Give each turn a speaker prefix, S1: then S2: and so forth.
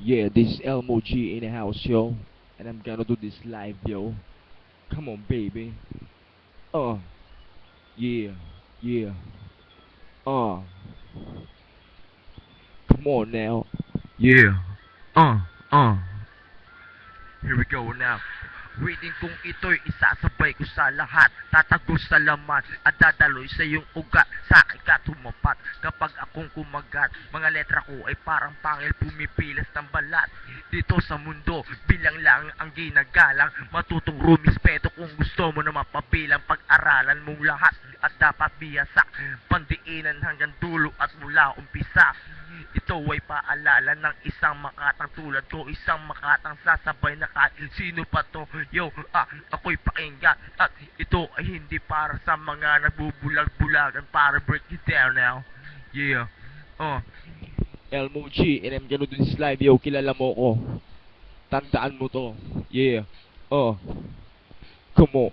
S1: Yeah, this is Elmo G in the house, yo. And I'm gonna do this live, yo. Come on, baby. Uh, yeah, yeah. Uh, come on now. Yeah. Uh. Here we go now. Reading kong ito'y isasabay ko sa lahat. Tatago sa laman at dadaloy sa iyong ugat. Sa akin ka tumapat kapag akong kumagat. Mga letra ko ay parang pangil pumipilas ng balat. Dito sa mundo, bilang lang ang ginagalang. Matutong rumispeto kung gusto mo na mapabilang. Pag-aralan mong lahat at dapat biyasa. Pandiinan hanggang dulo at mula umpisa. Ito ay paalala ng isang makatang tulad ko. Isang makatang sasabay na kahit sino pa to. Yo, ako'y pakinggan. At ito ay hindi para sa mga nagbubulag-bulagan. Para break it down now. Yeah. Elmo G, and I'm gonna do this live, yo. Kilala mo ko. Tandaan mo to. Yeah. Come on.